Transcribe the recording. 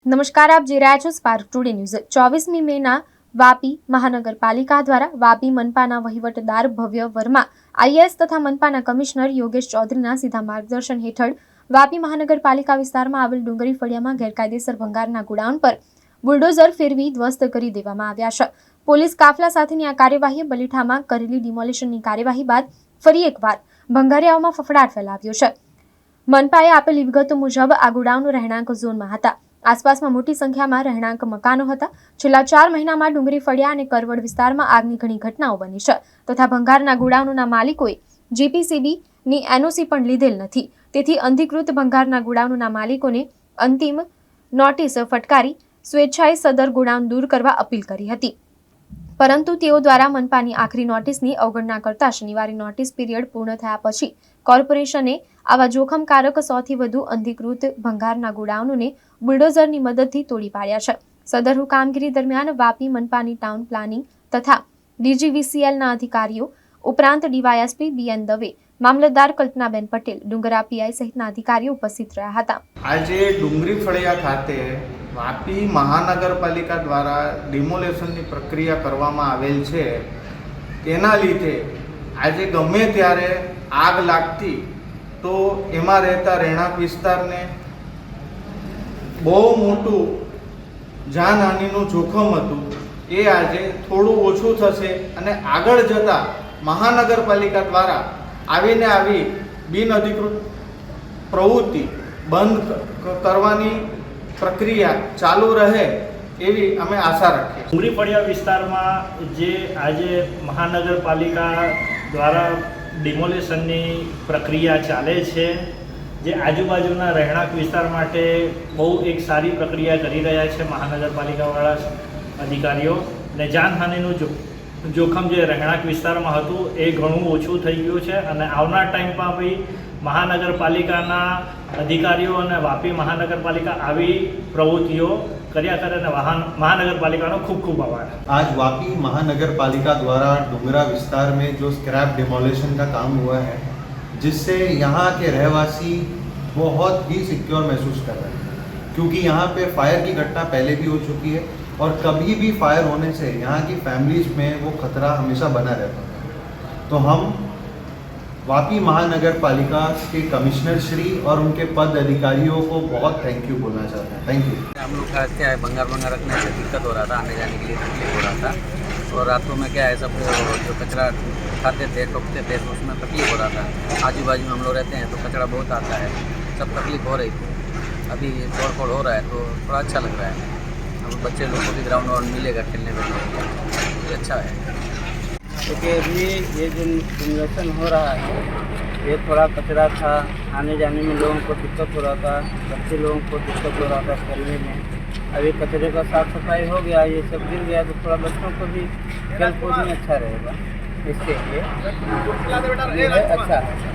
નમસ્કાર, આપ જોઈ રહ્યા છો સ્પાર્ક ટુડે ન્યૂઝ। 24મી મેના વાપી મહાનગરપાલિકા દ્વારા વાપી મનપાના વહીવટદાર ભવ્ય વર્મા આઈએએસ તથા મનપાના કમિશનર યોગેશ ચૌધરીના સીધા માર્ગદર્શન હેઠળ વાપી મહાનગરપાલિકા વિસ્તારમાં આવેલ ડુંગરી ફળિયામાં ગેરકાયદેસર ભંગારના ગોડાઉન પર બુલડોઝર ફેરવી ધ્વસ્ત કરી દેવામાં આવ્યા છે। પોલીસ કાફલા સાથેની આ કાર્યવાહી બલીઠામાં કરેલી ડિમોલિશનની કાર્યવાહી બાદ ફરી એકવાર ભંગારિયાઓમાં ફફડાટ ફેલાવ્યો છે। મનપાએ આપેલી વિગતો મુજબ આ ગોડાઉન રહેણાંક ઝોનમાં હતા। આસપાસમાં મોટી સંખ્યામાં રહેણાંક મકાનો હતા। છેલ્લા 4 મહિનામાં ડુંગરી ફળિયા અને કરવડ વિસ્તારમાં આગની ઘણી ઘટનાઓ બની છે તથા ભંગારના ગોડાઉનના માલિકોએ જીપીસીબીની એનઓસી પણ લીધેલ નથી। તેથી અનધિકૃત ભંગારના ગોડાઉનના માલિકોને અંતિમ નોટિસ ફટકારી સ્વેચ્છાએ સદર ગોડાઉન દૂર કરવા અપીલ કરી હતી, પરંતુ તેઓ દ્વારા મનપાની આખરી નોટિસની અવગણના કરતા શનિવારે નોટિસ પીરિયડ પૂર્ણ થયા પછી કોર્પોરેશને આવા જોખમકારક 100થી વધુ અનધિકૃત ભંગારના ગોડાઉનોને બુલડોઝરની મદદથી તોડી પાડ્યા છે। સદરુ કામગીરી દરમિયાન વાપી મનપાની ટાઉન પ્લાનિંગ તથા ડીજીવીસીએલના અધિકારીઓ ઉપરાંત ડીવાયએસપી બીએન દવે, મામલતદાર કલ્પનાબેન પટેલ, ડુંગરા પીઆઈ સહિતના અધિકારીઓ ઉપસ્થિત રહ્યા હતા। આજે ડુંગરી ફળિયા ખાતે વાપી મહાનગરપાલિકા દ્વારા ડિમોલેશનની પ્રક્રિયા કરવામાં આવેલ છે। તેના લીધે આજે ગમે ત્યારે આગ લાગતી તો એમાં રહેતા રહેણાંક વિસ્તારને બહુ મોટું જાનહાનિનું જોખમ હતું। એ આજે થોડું ઓછું થશે અને આગળ જતાં મહાનગરપાલિકા દ્વારા આવીને આવી બિનઅધિકૃત પ્રવૃત્તિ બંધ કરવાની પ્રક્રિયા ચાલુ રહે એવી અમે આશા રાખીએ। ડુંગરી ફળિયા વિસ્તારમાં જે આજે મહાનગરપાલિકા દ્વારા ડિમોલેશનની પ્રક્રિયા ચાલે છે, જે આજુબાજુના રહેણાંક વિસ્તાર માટે બહુ એક સારી પ્રક્રિયા કરી રહ્યા છે મહાનગરપાલિકાવાળા અધિકારીઓ, ને જાનહાનિનું જોખમ જે રહેણાંક વિસ્તારમાં હતું એ ઘણું ઓછું થઈ ગયું છે અને આવનાર ટાઈમમાં બી મહાનગરપાલિકાના અધિકારીઓ અને વાપી મહાનગરપાલિકા આવી પ્રવૃત્તિઓ કર્યા કરે અને મહાनगरपालिका खूब खूब आभार। आज वापी महानगरपालिका द्वारा डुंगरा विस्तार में जो स्क्रैप डिमोलिशन का काम हुआ है, जिससे यहाँ के रहवासी बहुत ही सिक्योर महसूस कर रहे हैं, क्योंकि यहाँ पे फायर की घटना पहले भी हो चुकी है और कभी भी फायर होने से यहाँ की फैमिलीज में वो खतरा हमेशा बना रहता है। तो हम वापी महानगरपालिका के कमिश्नर श्री और उनके पद अधिकारियों को बहुत थैंक यू बोलना चाहते हैं। Thank you. हम लोग का क्या है, भंगार रखने से दिक्कत हो रहा था, आने जाने के लिए तकलीफ हो रहा था। और रातों में क्या है, सब जो कचरा खाते थे ठोकते थे तो उसमें तकलीफ हो रहा था। आजू बाजू में हम लोग रहते हैं तो कचरा बहुत आता है, सब तकलीफ हो रही थी। अभी तोड़ फोड़ हो रहा है तो थोड़ा अच्छा लग रहा है। अब बच्चे लोग को भी ग्राउंड और मिलेगा खेलने में, ये अच्छा है। क्योंकि अभी ये जो डिमोलेशन हो रहा है ये थोड़ा कचरा था, आने जाने में लोगों को दिक्कत हो रहा था, बच्चे लोगों को दिक्कत हो रहा था खेलने में। अभी कचरे का साफ सफाई हो गया, ये सब गिर गया तो थोड़ा बच्चों को भी खेल कूद में अच्छा रहेगा। इसके लिए ये है अच्छा है।